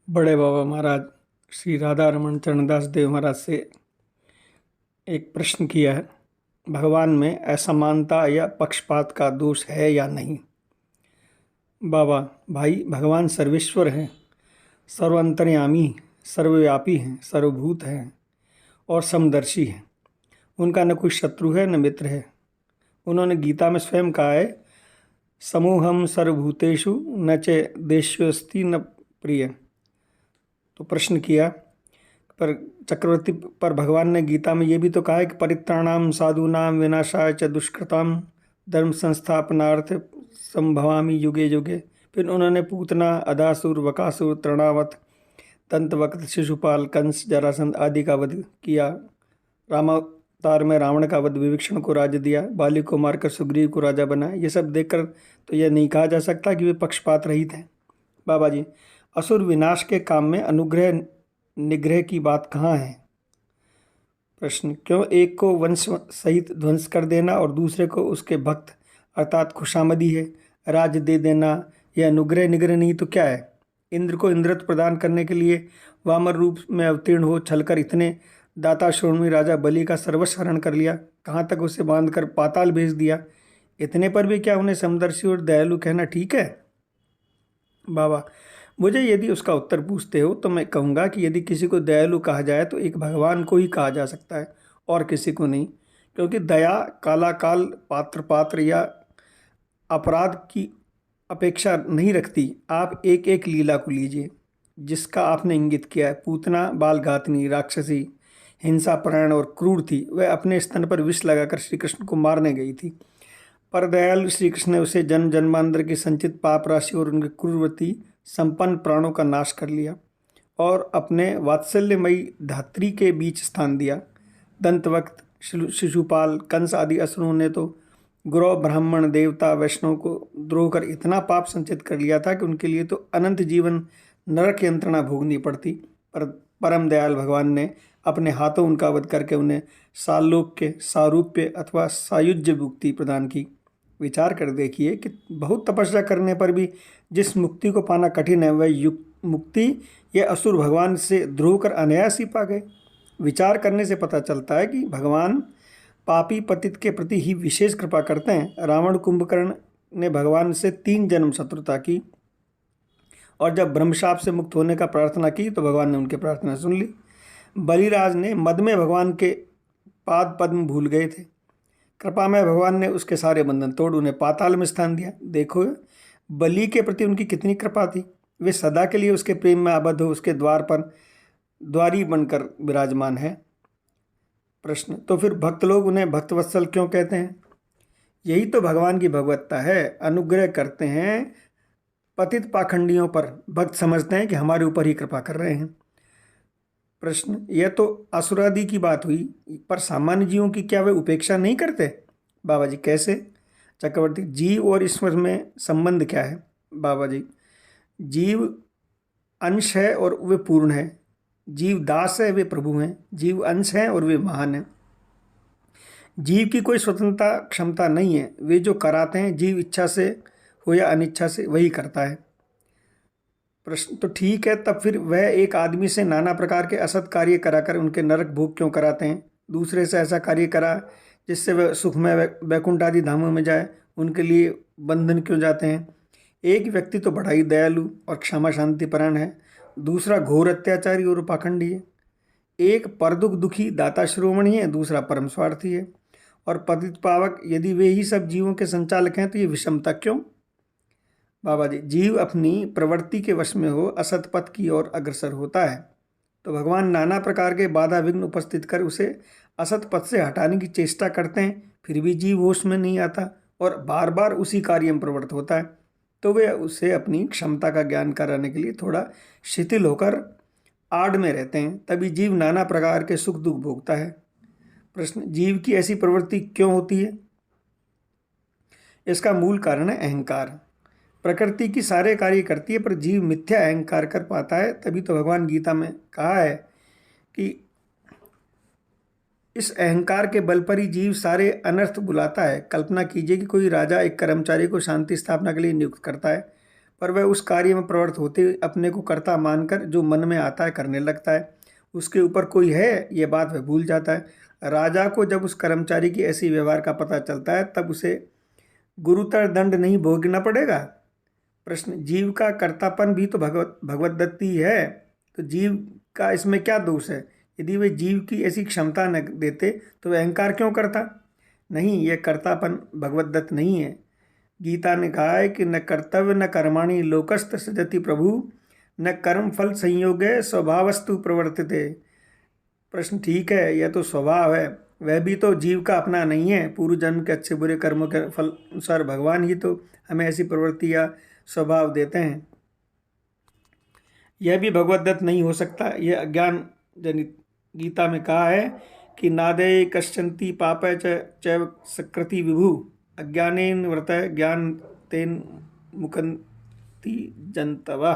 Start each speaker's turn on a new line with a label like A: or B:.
A: बड़े बाबा महाराज श्री राधा रमन चरणदास देव महाराज से एक प्रश्न किया है। भगवान में असमानता या पक्षपात का दोष है या नहीं? बाबा भाई, भगवान सर्वेश्वर हैं, सर्वांतर्यामी, सर्वव्यापी हैं, सर्वभूत हैं और समदर्शी हैं। उनका न कोई शत्रु है न मित्र है। उन्होंने गीता में स्वयं कहा है, समूहम सर्वभूतेषु न च देश्योस्ति न प्रिय। तो प्रश्न किया, पर चक्रवर्ती, पर भगवान ने गीता में ये भी तो कहा है कि परित्राणाम साधूनाम विनाशाय च दुष्कृताम धर्म संस्थापनार्थ संभवामि युगे युगे। फिर उन्होंने पूतना, अदासुर, बकासुर, तृणावत, दंतवक्त, शिशुपाल, कंस, जरासंध आदि का वध किया। रामावतार में रावण का वध, विभीषण को राज्य दिया, बाली को मारकर सुग्रीव को राजा बनाया। ये सब देखकर तो यह नहीं कहा जा सकता कि वे पक्षपात रहित हैं। बाबा जी, असुर विनाश के काम में अनुग्रह निग्रह की बात कहाँ है? प्रश्न, क्यों एक को वंश सहित ध्वंस कर देना और दूसरे को उसके भक्त अर्थात खुशामदी है राज्य दे देना, यह अनुग्रह निग्रह नहीं तो क्या है? इंद्र को इंद्रत्व प्रदान करने के लिए वामन रूप में अवतीर्ण हो छलकर इतने दाता श्रोणी राजा बलि का सर्वस्व हरण कर लिया, कहाँ तक उसे बांधकर पाताल भेज दिया। इतने पर भी क्या उन्हें समदर्शी और दयालु कहना ठीक है? बाबा, मुझे यदि उसका उत्तर पूछते हो तो मैं कहूँगा कि यदि किसी को दयालु कहा जाए तो एक भगवान को ही कहा जा सकता है और किसी को नहीं, क्योंकि दया काला काल, पात्र पात्र या अपराध की अपेक्षा नहीं रखती। आप एक एक लीला को लीजिए जिसका आपने इंगित किया है। पूतना बालघातनी, राक्षसी, हिंसापरायण और क्रूर थी। वह अपने स्तन पर विष लगाकर श्री कृष्ण को मारने गई थी, पर दयालु श्री कृष्ण ने उसे जन्म जन्मांतर की संचित पाप राशि और उनके क्रूरवती संपन्न प्राणों का नाश कर लिया और अपने वात्सल्यमयी धात्री के बीच स्थान दिया। दंतवक्त, शिशुपाल, कंस आदि असुरों ने तो गौरव, ब्राह्मण, देवता, वैष्णव को द्रोह कर इतना पाप संचित कर लिया था कि उनके लिए तो अनंत जीवन नरक यंत्रणा भोगनी पड़ती। पर परम दयाल भगवान ने अपने हाथों उनका वध करके उन्हें सालोक्य, सारूप्य अथवा सायुज्य मुक्ति प्रदान की। विचार कर देखिए कि बहुत तपस्या करने पर भी जिस मुक्ति को पाना कठिन है, वह मुक्ति ये असुर भगवान से द्रोह कर अनायास ही पा गए। विचार करने से पता चलता है कि भगवान पापी पतित के प्रति ही विशेष कृपा करते हैं। रावण, कुंभकर्ण ने भगवान से 3 जन्म शत्रुता की और जब ब्रह्मशाप से मुक्त होने का प्रार्थना की तो भगवान ने उनकी प्रार्थना सुन ली। बलिराज ने मद में भगवान के पाद पद्म भूल गए थे। कृपा में भगवान ने उसके सारे बंधन तोड़ उन्हें पाताल में स्थान दिया। देखो बलि के प्रति उनकी कितनी कृपा थी। वे सदा के लिए उसके प्रेम में आबद्ध हो उसके द्वार पर द्वारी बनकर विराजमान है। प्रश्न, तो फिर भक्त लोग उन्हें भक्तवत्सल क्यों कहते हैं? यही तो भगवान की भगवत्ता है। अनुग्रह करते हैं पतित पाखंडियों पर, भक्त समझते हैं कि हमारे ऊपर ही कृपा कर रहे हैं। प्रश्न, यह तो असुरादि की बात हुई, पर सामान्य जीवों की क्या वे उपेक्षा नहीं करते? बाबा जी, कैसे? चक्रवर्ती, जीव और ईश्वर में संबंध क्या है? बाबा जी, जीव अंश है और वे पूर्ण है। जीव दास है, वे प्रभु हैं। जीव अंश हैं और वे महान हैं। जीव की कोई स्वतंत्रता क्षमता नहीं है। वे जो कराते हैं, जीव इच्छा से हो या अनिच्छा से, वही करता है। प्रश्न, तो ठीक है, तब फिर वह एक आदमी से नाना प्रकार के असत कार्य कराकर उनके नरक भोग क्यों कराते हैं? दूसरे से ऐसा कार्य करा जिससे वह सुखमय वैकुंठ आदि धामों में जाए, उनके लिए बंधन क्यों जाते हैं? एक व्यक्ति तो बड़ा ही दयालु और क्षमा शांति परायण है, दूसरा घोर अत्याचारी और पाखंडी है। एक परदुख दुखी दाता शिरोमणि है, दूसरा परम स्वार्थी है और पतित पावक। यदि वे ही सब जीवों के संचालक हैं तो ये विषमता क्यों? बाबा जी, जीव अपनी प्रवृत्ति के वश में हो असत पथ की ओर अग्रसर होता है तो भगवान नाना प्रकार के बाधा विघ्न उपस्थित कर उसे असत पथ से हटाने की चेष्टा करते हैं। फिर भी जीव होश में नहीं आता और बार बार उसी कार्य में प्रवृत्त होता है, तो वे उसे अपनी क्षमता का ज्ञान कराने के लिए थोड़ा शिथिल होकर आड़ में रहते हैं। तभी जीव नाना प्रकार के सुख दुख भोगता है। प्रश्न, जीव की ऐसी प्रवृत्ति क्यों होती है? इसका मूल कारण है अहंकार। प्रकृति की सारे कार्य करती है पर जीव मिथ्या अहंकार कर पाता है। तभी तो भगवान गीता में कहा है कि इस अहंकार के बल पर ही जीव सारे अनर्थ बुलाता है। कल्पना कीजिए कि कोई राजा एक कर्मचारी को शांति स्थापना के लिए नियुक्त करता है, पर वह उस कार्य में प्रवृत्त होते अपने को कर्ता मानकर जो मन में आता है करने लगता है। उसके ऊपर कोई है ये बात वह भूल जाता है। राजा को जब उस कर्मचारी की ऐसी व्यवहार का पता चलता है तब उसे गुरुतर दंड नहीं भोगना पड़ेगा। प्रश्न, जीव का कर्तापन भी तो भगवत दत्त ही है, तो जीव का इसमें क्या दोष है? यदि वे जीव की ऐसी क्षमता न देते तो वह अहंकार क्यों करता? नहीं, यह कर्तापन भगवत दत्त नहीं है। गीता ने कहा है कि न कर्तव्य न कर्माणि लोकस्त सृजति प्रभु, न कर्म फल संयोगे स्वभावस्तु प्रवर्तते। प्रश्न, ठीक है, यह तो स्वभाव है, वह भी तो जीव का अपना नहीं है। पूर्व जन्म के अच्छे बुरे कर्मों के फल अनुसार भगवान ही तो हमें ऐसी प्रवृत्ति या स्वभाव देते हैं। यह भी भगवत दत्त नहीं हो सकता, यह अज्ञान जनित। गीता में कहा है कि नादे कश्चन्ति पापै चैव सकृति विभु, अज्ञानेन व्रतः ज्ञान तेन मुकन्ति जन्तवः।